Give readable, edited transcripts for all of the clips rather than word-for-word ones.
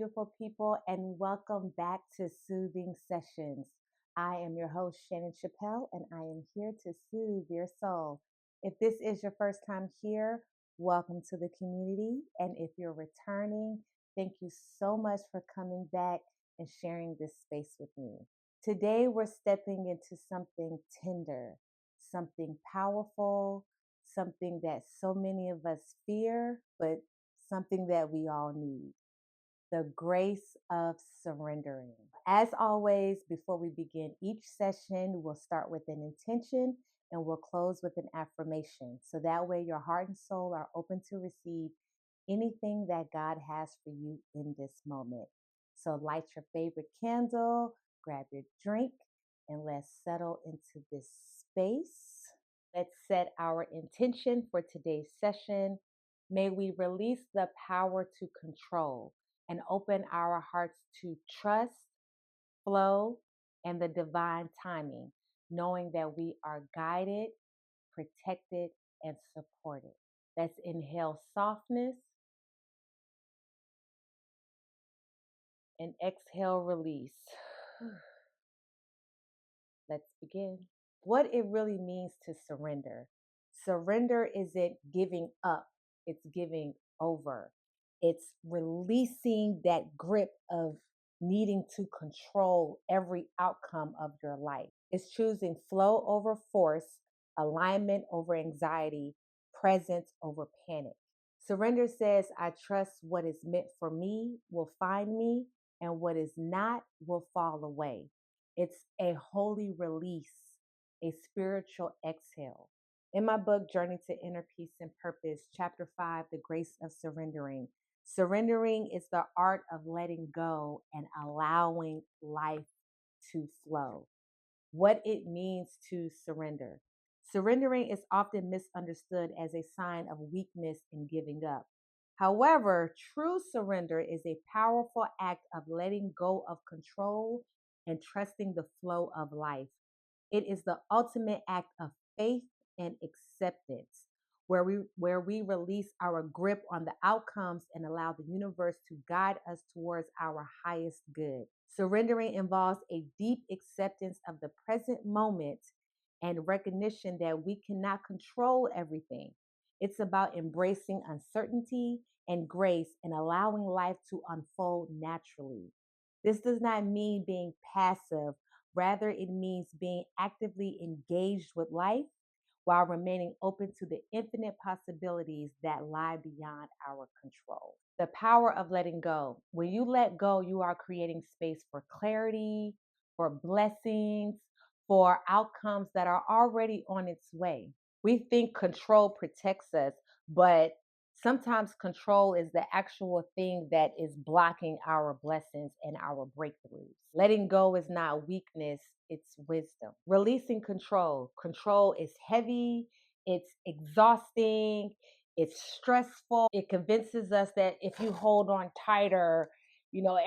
beautiful people, and welcome back to Soothing Sessions. I am your host, Shannon Chappelle, and I am here to soothe your soul. If this is your first time here, welcome to the community. And if you're returning, thank you so much for coming back and sharing this space with me. Today, we're stepping into something tender, something powerful, something that so many of us fear, but something that we all need: the grace of surrendering. As always, before we begin each session, we'll start with an intention and we'll close with an affirmation. So that way, your heart and soul are open to receive anything that God has for you in this moment. So, light your favorite candle, grab your drink, and let's settle into this space. Let's set our intention for today's session. May we release the power to control and open our hearts to trust, flow, and the divine timing, knowing that we are guided, protected, and supported. Let's inhale softness and exhale release. Let's begin. What it really means to surrender. Surrender isn't giving up, it's giving over. It's releasing that grip of needing to control every outcome of your life. It's choosing flow over force, alignment over anxiety, presence over panic. Surrender says, I trust what is meant for me will find me, and what is not will fall away. It's a holy release, a spiritual exhale. In my book, Journey to Inner Peace and Purpose, Chapter 5, The Grace of Surrendering, surrendering is the art of letting go and allowing life to flow. What it means to surrender. Surrendering is often misunderstood as a sign of weakness and giving up. However, true surrender is a powerful act of letting go of control and trusting the flow of life. It is the ultimate act of faith and acceptance, where we release our grip on the outcomes and allow the universe to guide us towards our highest good. Surrendering involves a deep acceptance of the present moment and recognition that we cannot control everything. It's about embracing uncertainty and grace and allowing life to unfold naturally. This does not mean being passive. Rather, it means being actively engaged with life while remaining open to the infinite possibilities that lie beyond our control. The power of letting go. When you let go, you are creating space for clarity, for blessings, for outcomes that are already on its way. We think control protects us, but sometimes control is the actual thing that is blocking our blessings and our breakthroughs. Letting go is not weakness, it's wisdom. Releasing control. Control is heavy, it's exhausting, it's stressful. It convinces us that if you hold on tighter,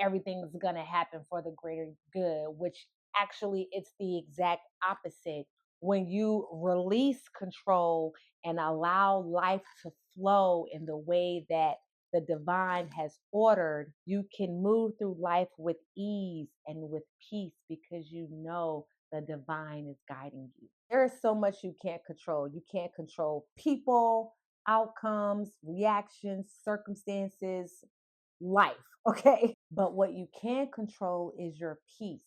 everything's going to happen for the greater good, which actually it's the exact opposite. When you release control and allow life to flow in the way that the divine has ordered, you can move through life with ease and with peace because you know the divine is guiding you. There is so much you can't control. You can't control people, outcomes, reactions, circumstances, life, okay? But what you can control is your peace,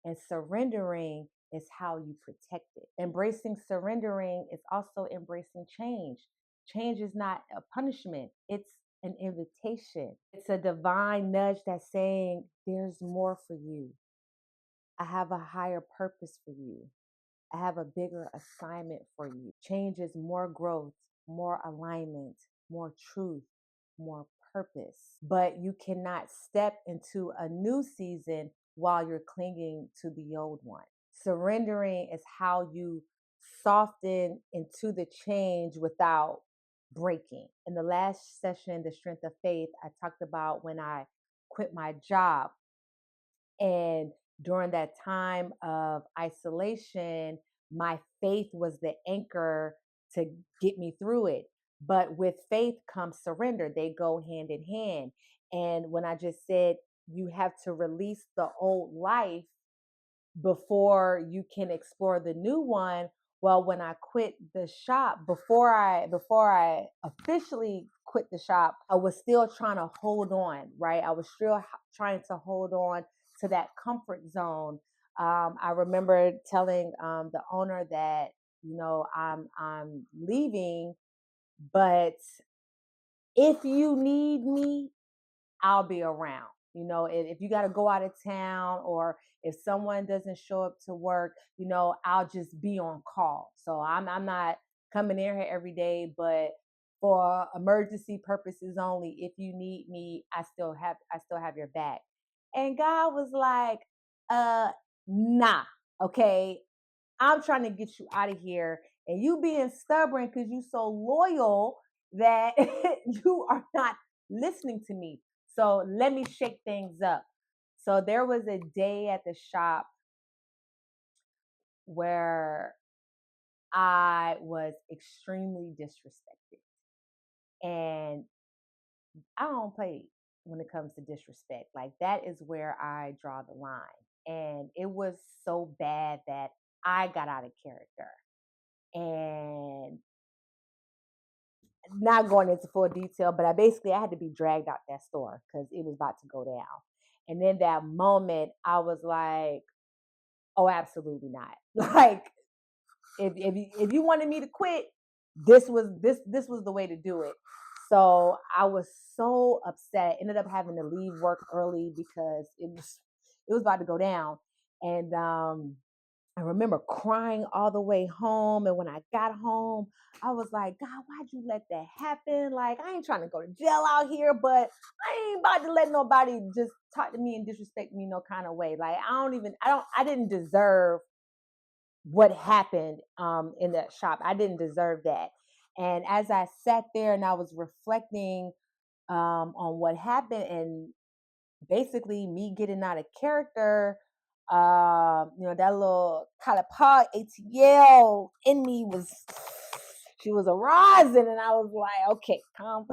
and surrendering is how you protect it. Embracing surrendering is also embracing change. Change is not a punishment, it's an invitation. It's a divine nudge that's saying, there's more for you. I have a higher purpose for you. I have a bigger assignment for you. Change is more growth, more alignment, more truth, more purpose. But you cannot step into a new season while you're clinging to the old one. Surrendering is how you soften into the change without breaking. In the last session, The Strength of Faith, I talked about when I quit my job. And during that time of isolation, my faith was the anchor to get me through it. But with faith comes surrender, they go hand in hand. And when I just said, you have to release the old life before you can explore the new one. Well, when I quit the shop, before I officially quit the shop, I was still trying to hold on, right? I was still trying to hold on to that comfort zone. I remember telling the owner that, I'm leaving, but if you need me, I'll be around. If you got to go out of town, or if someone doesn't show up to work, I'll just be on call. So I'm not coming in here every day, but for emergency purposes only, if you need me, I still have your back. And God was like, nah, okay, I'm trying to get you out of here, and you being stubborn because you so loyal that you are not listening to me. So let me shake things up. So there was a day at the shop where I was extremely disrespected. And I don't play when it comes to disrespect. Like, that is where I draw the line. And it was so bad that I got out of character. And not going into full detail, but I had to be dragged out that store because it was about to go down. And in that moment, I was like, "Oh, absolutely not!" Like, if you wanted me to quit, this was the way to do it. So I was so upset. Ended up having to leave work early because it was about to go down. And I remember crying all the way home. And when I got home, I was like, God, why'd you let that happen? Like, I ain't trying to go to jail out here, but I ain't about to let nobody just talk to me and disrespect me no kind of way. Like, I didn't deserve what happened in that shop. I didn't deserve that. And as I sat there and I was reflecting on what happened, and basically me getting out of character, that little Kalapa ATL in me she was arising, and I was like, okay, calm,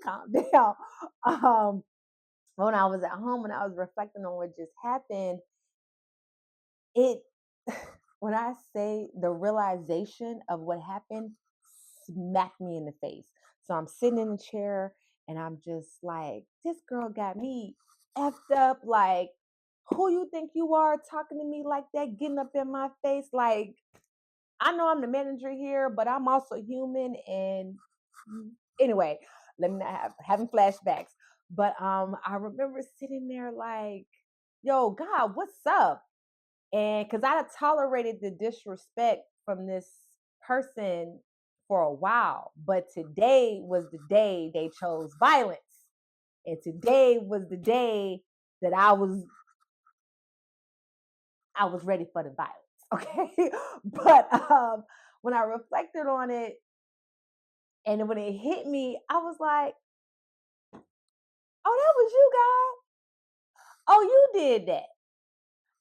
calm down. Um, when I was at home and I was reflecting on what just happened, it, when I say the realization of what happened smacked me in the face. So I'm sitting in the chair and I'm just like, this girl got me effed up. Like, who you think you are talking to me like that, getting up in my face? Like, I know I'm the manager here, but I'm also human. And anyway, let me not having flashbacks. But I remember sitting there like, yo, God, what's up? And because I had tolerated the disrespect from this person for a while, but today was the day they chose violence. And today was the day that I was ready for the violence. Okay. But when I reflected on it and when it hit me, I was like, oh, that was you, God. Oh, you did that.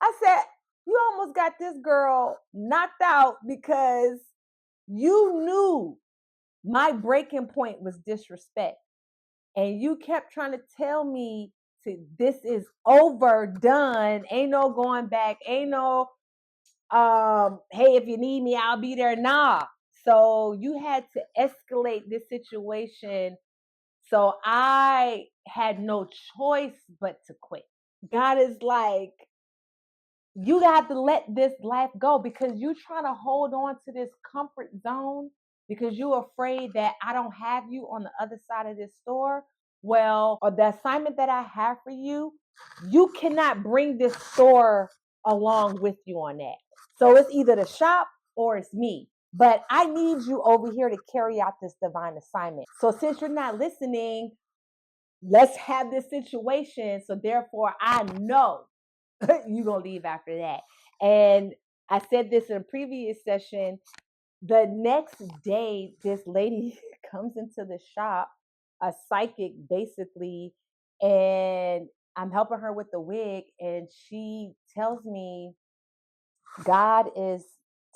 I said, you almost got this girl knocked out because you knew my breaking point was disrespect. And you kept trying to tell me this is overdone. Ain't no going back. Ain't no hey, if you need me, I'll be there. Nah. So you had to escalate this situation. So I had no choice but to quit. God is like, you got to let this life go because you're trying to hold on to this comfort zone because you're afraid that I don't have you on the other side of this store. Well, or the assignment that I have for you, you cannot bring this store along with you on that. So it's either the shop or it's me. But I need you over here to carry out this divine assignment. So since you're not listening, let's have this situation. So therefore, I know you're going to leave after that. And I said this in a previous session. The next day, this lady comes into the shop, a psychic basically, and I'm helping her with the wig. And she tells me, God is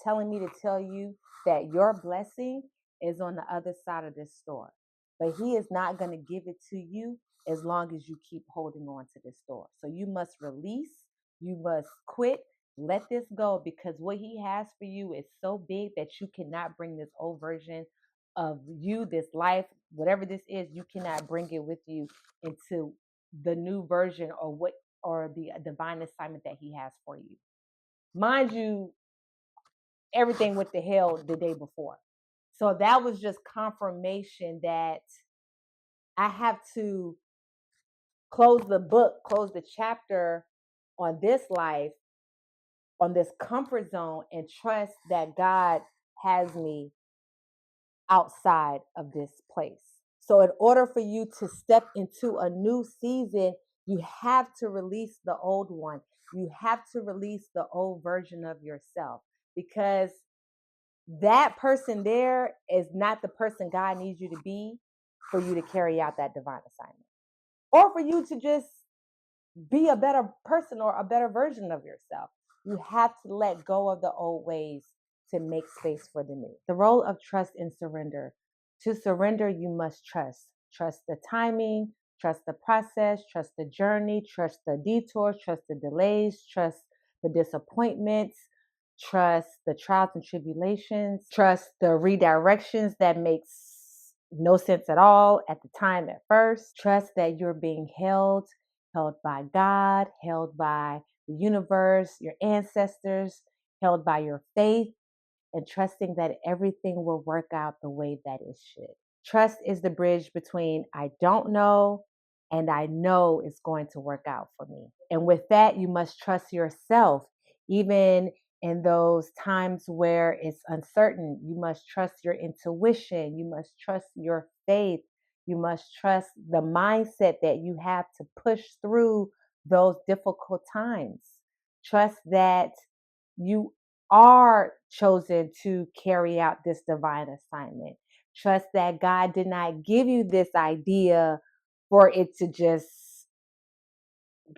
telling me to tell you that your blessing is on the other side of this store, but He is not going to give it to you as long as you keep holding on to this door. So you must release, you must quit, let this go, because what he has for you is so big that you cannot bring this old version of you, this life, whatever this is, you cannot bring it with you into the new version or the divine assignment that he has for you. Mind you, everything went to hell the day before. So that was just confirmation that I have to close the book, close the chapter on this life, on this comfort zone, and trust that God has me outside of this place. So, in order for you to step into a new season, you have to release the old one. You have to release the old version of yourself, because that person there is not the person God needs you to be for you to carry out that divine assignment, or for you to just be a better person or a better version of yourself. You have to let go of the old ways to make space for the new. The role of trust and surrender. To surrender, you must trust. Trust the timing, trust the process, trust the journey, trust the detours, trust the delays, trust the disappointments, trust the trials and tribulations, trust the redirections that makes no sense at all at the time at first. Trust that you're being held by God, held by the universe, your ancestors, held by your faith, and trusting that everything will work out the way that it should. Trust is the bridge between I don't know and I know it's going to work out for me. And with that, you must trust yourself, even in those times where it's uncertain. You must trust your intuition. You must trust your faith. You must trust the mindset that you have to push through those difficult times. Trust that you are chosen to carry out this divine assignment. Trust that God did not give you this idea for it to just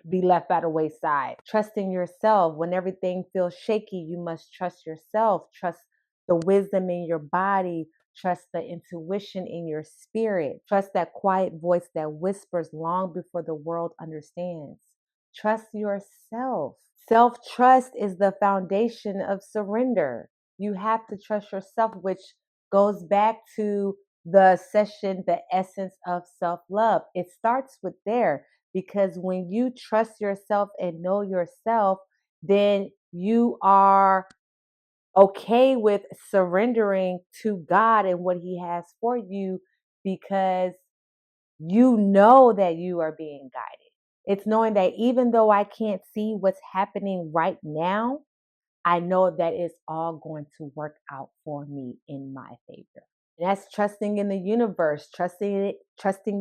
be left by the wayside. Trusting yourself when everything feels shaky, you must trust yourself. Trust the wisdom in your body. Trust the intuition in your spirit. Trust that quiet voice that whispers long before the world understands. Trust yourself. Self trust is the foundation of surrender. You have to trust yourself, which goes back to the session, the essence of self love. It starts with there, because when you trust yourself and know yourself, then you are okay with surrendering to God and what He has for you, because you know that you are being guided. It's knowing that even though I can't see what's happening right now, I know that it's all going to work out for me in my favor. And that's trusting in the universe, trusting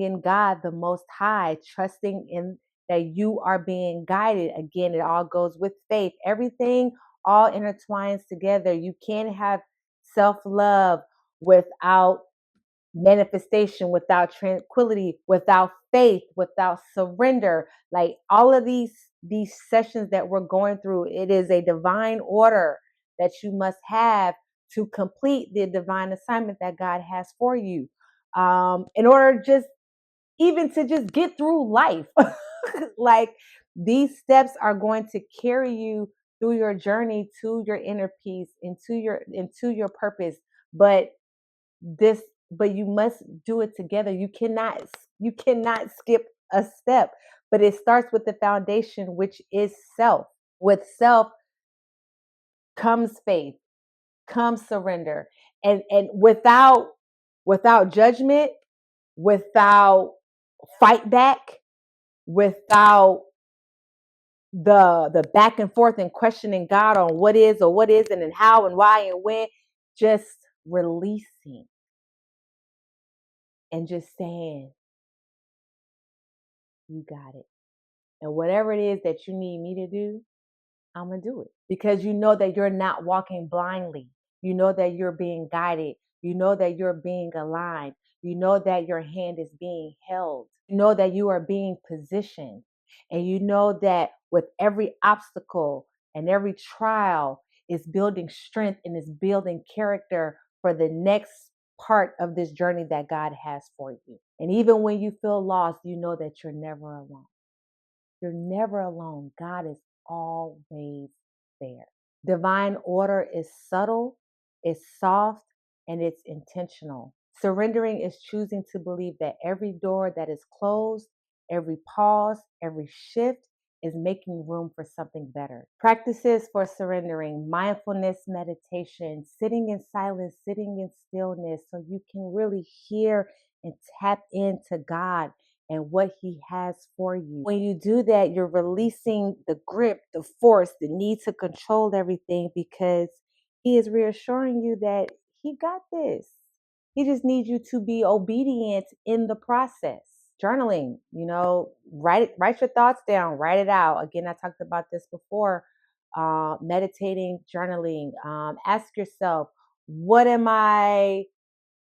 in God, the Most High, trusting in that you are being guided. Again, it all goes with faith. Everything all intertwines together. You can't have self-love without manifestation, without tranquility, without faith, without surrender. Like all of these sessions that we're going through, it is a divine order that you must have to complete the divine assignment that God has for you. In order just even to just get through life. Like these steps are going to carry you through your journey to your inner peace, into your purpose. But this but you must do it together. You cannot skip a step, but it starts with the foundation, which is self. With self comes faith, comes surrender, and without judgment, without fight back, without the back and forth and questioning God on what is or what isn't and how and why and when, just releasing and just saying, you got it. And whatever it is that you need me to do, I'm going to do it. Because you know that you're not walking blindly. You know that you're being guided. You know that you're being aligned. You know that your hand is being held. You know that you are being positioned. And you know that with every obstacle and every trial is building strength and is building character for the next part of this journey that God has for you. And even when you feel lost, you know that you're never alone. You're never alone. God is always there. Divine order is subtle, it's soft, and it's intentional. Surrendering is choosing to believe that every door that is closed, every pause, every shift is making room for something better. Practices for surrendering: mindfulness meditation, sitting in silence, sitting in stillness, so you can really hear and tap into God and what He has for you. When you do that, you're releasing the grip, the force, the need to control everything, because He is reassuring you that He got this. He just needs you to be obedient in the process. Journaling, write your thoughts down, write it out. Again, I talked about this before. Meditating, journaling. Ask yourself, what am I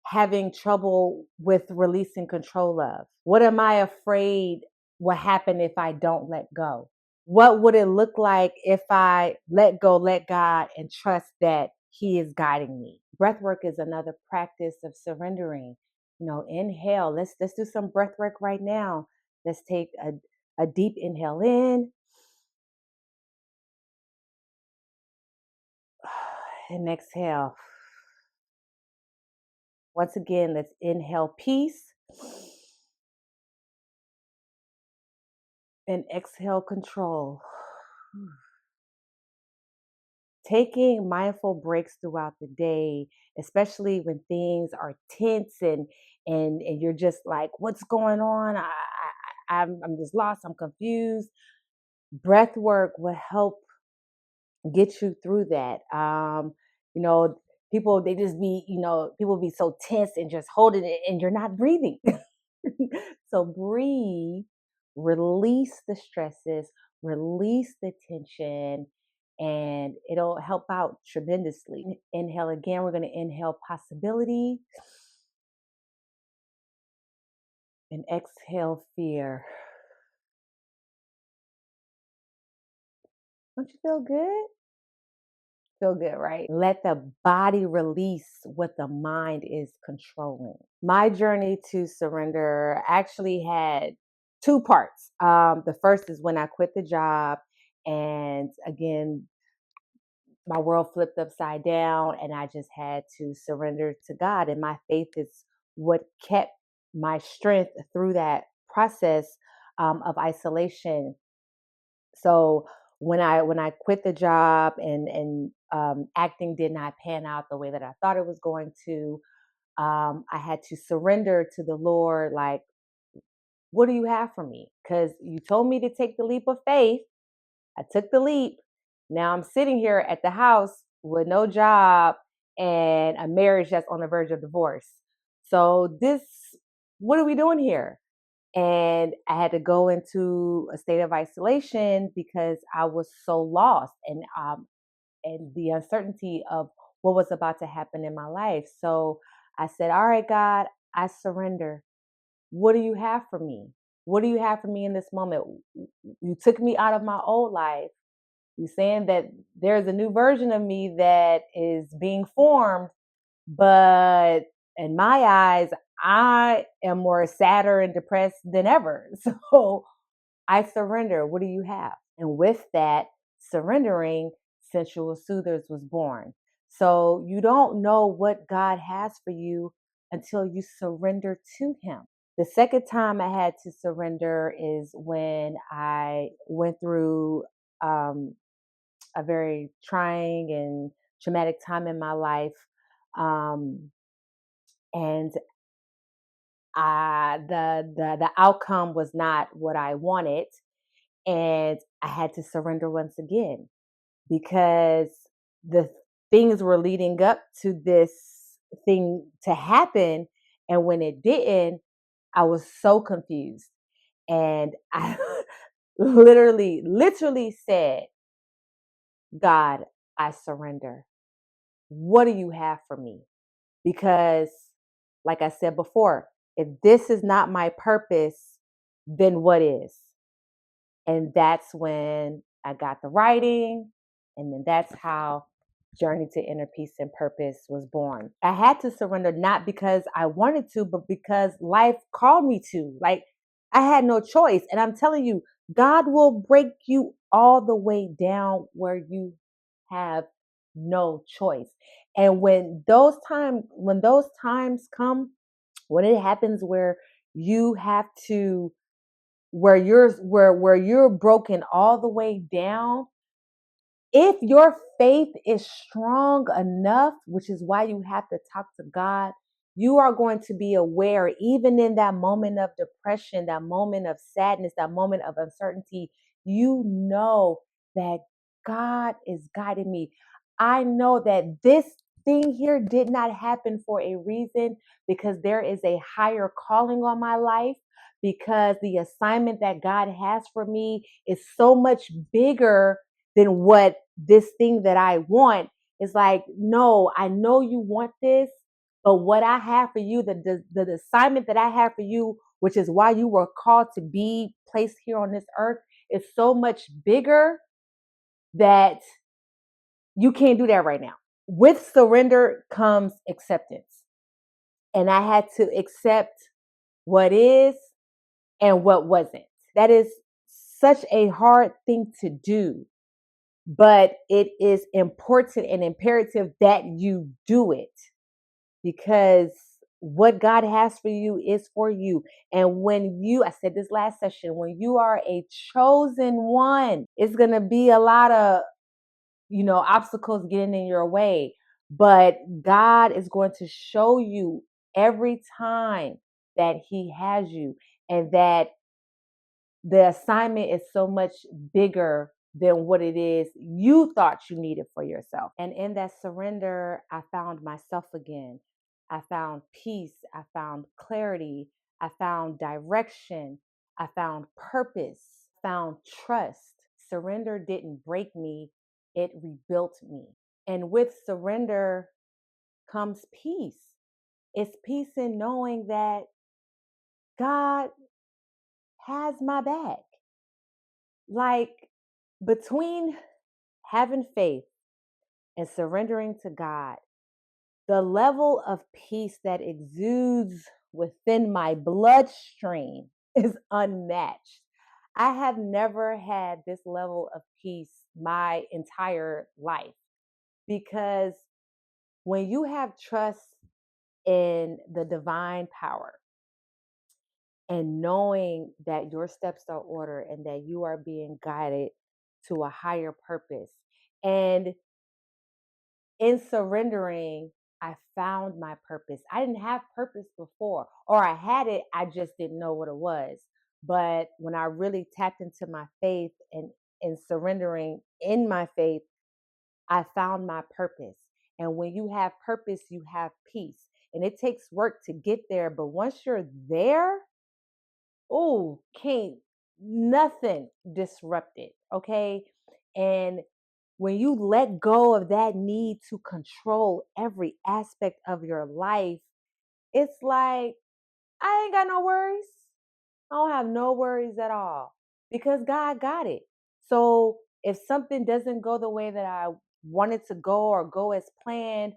having trouble with releasing control of? What am I afraid will happen if I don't let go? What would it look like if I let go, let God, and trust that He is guiding me? Breath work is another practice of surrendering. Inhale. Let's do some breath work right now. Let's take a deep inhale in and exhale. Once again, let's inhale peace and exhale control. Taking mindful breaks throughout the day, especially when things are tense and you're just like, what's going on? I'm just lost. I'm confused. Breath work will help get you through that. You know, people they just be, people be so tense and just holding it, and you're not breathing. So breathe, release the stresses, release the tension, and it'll help out tremendously. Inhale again. We're going to inhale possibility and exhale fear. Don't you feel good? Feel good, right? Let the body release what the mind is controlling. My journey to surrender actually had two parts. The first is when I quit the job, and again, my world flipped upside down, and I just had to surrender to God. And my faith is what kept my strength through that process of isolation. So when I quit the job and acting did not pan out the way that I thought it was going to, I had to surrender to the Lord. Like, what do you have for me? Because you told me to take the leap of faith. I took the leap. Now I'm sitting here at the house with no job and a marriage that's on the verge of divorce. So what are we doing here? And I had to go into a state of isolation because I was so lost, and the uncertainty of what was about to happen in my life. So I said, all right, God, I surrender. What do you have for me? What do you have for me in this moment? You took me out of my old life. You're saying that there's a new version of me that is being formed, but in my eyes, I am more sadder and depressed than ever. So I surrender. What do you have? And with that surrendering, Sensual Soothers was born. So you don't know what God has for you until you surrender to Him. The second time I had to surrender is when I went through a very trying and traumatic time in my life. Um, and the outcome was not what I wanted, and I had to surrender once again because the things were leading up to this thing to happen, and when it didn't, I was so confused, and I literally said, God, I surrender. What do you have for me? Because, like I said before, if this is not my purpose, then what is? And that's when I got the writing. And then that's how journey to inner peace and purpose was born. I had to surrender not because I wanted to, but because life called me to. Like, I had no choice. And I'm telling you, God will break you all the way down where you have no choice. And when those times come, when it happens where you have to where you're broken all the way down, if your faith is strong enough, which is why you have to talk to God, you are going to be aware, even in that moment of depression, that moment of sadness, that moment of uncertainty, you know that God is guiding me. I know that this thing here did not happen for a reason, because there is a higher calling on my life, because the assignment that God has for me is so much bigger than what this thing that I want. Is like, no, I know you want this, but what I have for you, the assignment that I have for you, which is why you were called to be placed here on this earth, is so much bigger that you can't do that right now. With surrender comes acceptance. And I had to accept what is and what wasn't. That is such a hard thing to do, but it is important and imperative that you do it, because what God has for you is for you. And I said this last session, when you are a chosen one, it's going to be a lot of, obstacles getting in your way. But God is going to show you every time that He has you, and that the assignment is so much bigger than what it is you thought you needed for yourself. And in that surrender, I found myself again. I found peace. I found clarity. I found direction. I found purpose. Found trust. Surrender didn't break me, it rebuilt me. And with surrender comes peace. It's peace in knowing that God has my back. Like, between having faith and surrendering to God, the level of peace that exudes within my bloodstream is unmatched. I have never had this level of peace my entire life, because when you have trust in the divine power, and knowing that your steps are ordered and that you are being guided to a higher purpose. And in surrendering, I found my purpose. I didn't have purpose before, or I had it, I just didn't know what it was. But when I really tapped into my faith and surrendering in my faith, I found my purpose. And when you have purpose, you have peace. And it takes work to get there. But once you're there, oh, can't nothing disrupt it. Okay. And when you let go of that need to control every aspect of your life, it's like, I ain't got no worries. I don't have no worries at all, because God got it. So if something doesn't go the way that I wanted to go, or go as planned,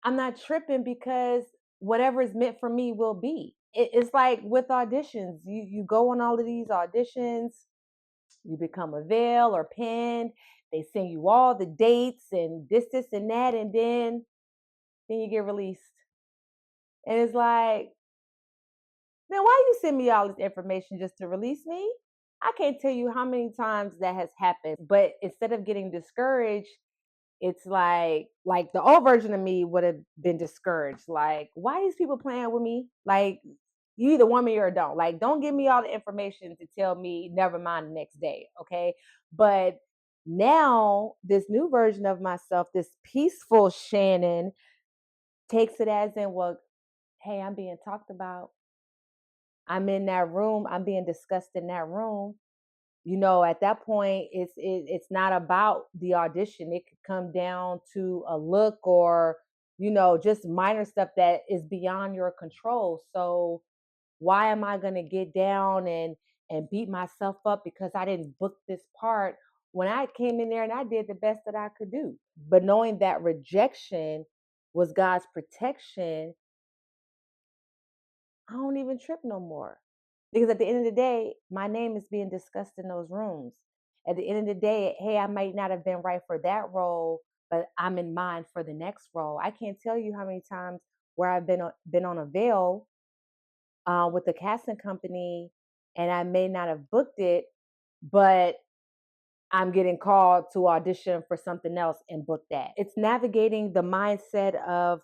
I'm not tripping, because whatever is meant for me will be. It's like with auditions. You go on all of these auditions, you become a veil or pen. They send you all the dates and this, and that, and then you get released. And it's like, man, why you send me all this information just to release me? I can't tell you how many times that has happened. But instead of getting discouraged, it's like the old version of me would have been discouraged. Like, why are these people playing with me? Like, you either want me or don't. Like, don't give me all the information to tell me never mind the next day. Okay. But now this new version of myself, this peaceful Shannon, takes it as in, well, hey, I'm being talked about. I'm in that room. I'm being discussed in that room. At that point, it's not about the audition. It could come down to a look, or just minor stuff that is beyond your control. So why am I going to get down and beat myself up because I didn't book this part, when I came in there and I did the best that I could do. But knowing that rejection was God's protection, I don't even trip no more. Because at the end of the day, my name is being discussed in those rooms. At the end of the day, hey, I might not have been right for that role, but I'm in mind for the next role. I can't tell you how many times where I've been on a veil with the casting company, and I may not have booked it, but I'm getting called to audition for something else and book that. It's navigating the mindset of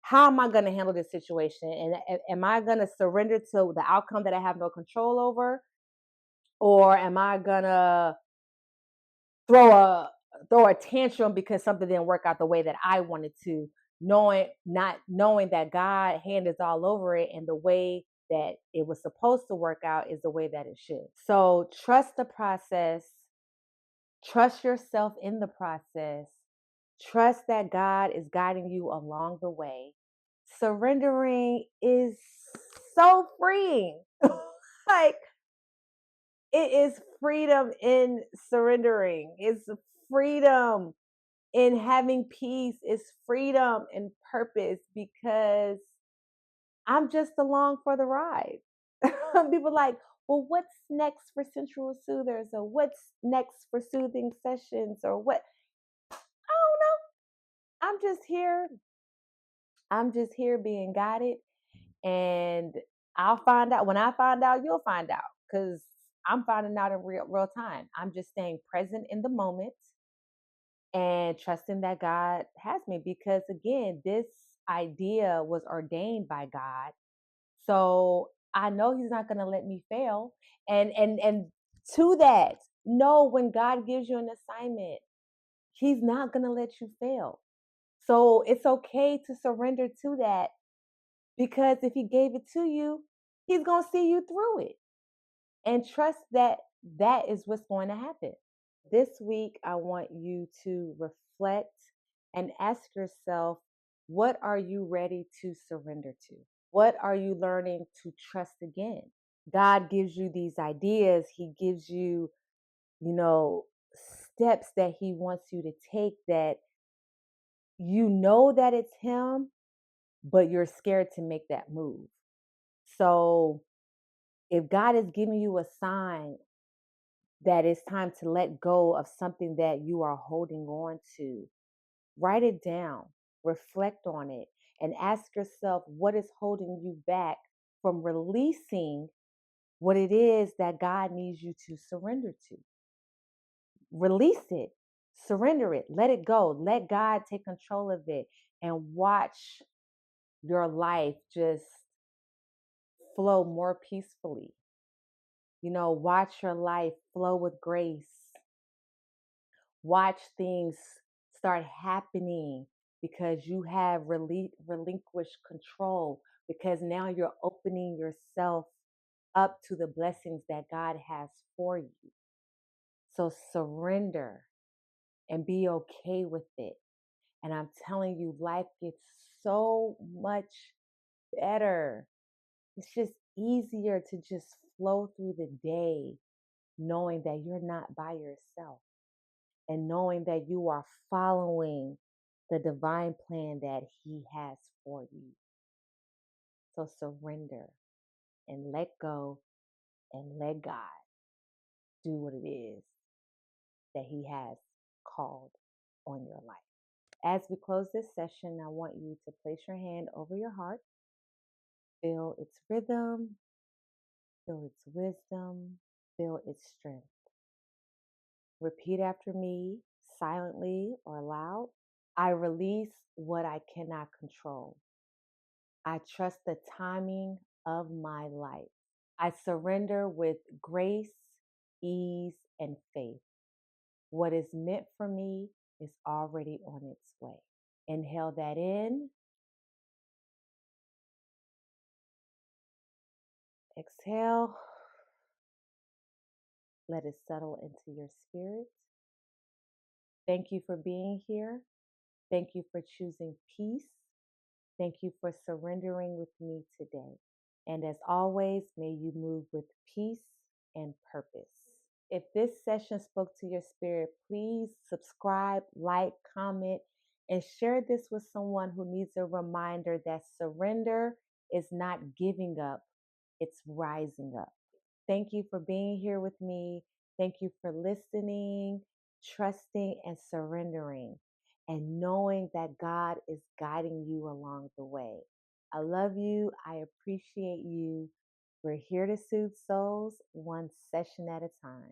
how am I going to handle this situation? And am I going to surrender to the outcome that I have no control over? Or am I going to throw a throw a tantrum because something didn't work out the way that I wanted to, not knowing that God's hand is all over it and the way that it was supposed to work out is the way that it should. So trust the process. Trust yourself in the process. Trust that God is guiding you along the way. Surrendering is so freeing. Like, it is freedom in surrendering. It's freedom in having peace. It's freedom and purpose because I'm just along for the ride. People like, well, what's next for sensual soothers? Or what's next for soothing sessions? Or what? I don't know. I'm just here. I'm just here being guided. And I'll find out. When I find out, you'll find out. Because I'm finding out in real time. I'm just staying present in the moment and trusting that God has me. Because again, this idea was ordained by God. So I know He's not going to let me fail. And to that, know when God gives you an assignment, He's not going to let you fail. So it's okay to surrender to that because if He gave it to you, He's going to see you through it and trust that that is what's going to happen. This week, I want you to reflect and ask yourself, what are you ready to surrender to? What are you learning to trust again? God gives you these ideas. He gives you, you know, steps that He wants you to take that you know that it's Him, but you're scared to make that move. So if God is giving you a sign that it's time to let go of something that you are holding on to, write it down, reflect on it, and ask yourself what is holding you back from releasing what it is that God needs you to surrender to. Release it, surrender it, let it go, let God take control of it, and watch your life just flow more peacefully. Watch your life flow with grace. Watch things start happening because you have relinquished control, because now you're opening yourself up to the blessings that God has for you. So surrender and be okay with it. And I'm telling you, life gets so much better. It's just easier to just flow through the day knowing that you're not by yourself and knowing that you are following the divine plan that He has for you. So surrender and let go and let God do what it is that He has called on your life. As we close this session, I want you to place your hand over your heart, feel its rhythm, feel its wisdom, feel its strength. Repeat after me, silently or loud. I release what I cannot control. I trust the timing of my life. I surrender with grace, ease, and faith. What is meant for me is already on its way. Inhale that in. Exhale. Let it settle into your spirit. Thank you for being here. Thank you for choosing peace. Thank you for surrendering with me today. And as always, may you move with peace and purpose. If this session spoke to your spirit, please subscribe, like, comment, and share this with someone who needs a reminder that surrender is not giving up, it's rising up. Thank you for being here with me. Thank you for listening, trusting, and surrendering, and knowing that God is guiding you along the way. I love you. I appreciate you. We're here to soothe souls one session at a time.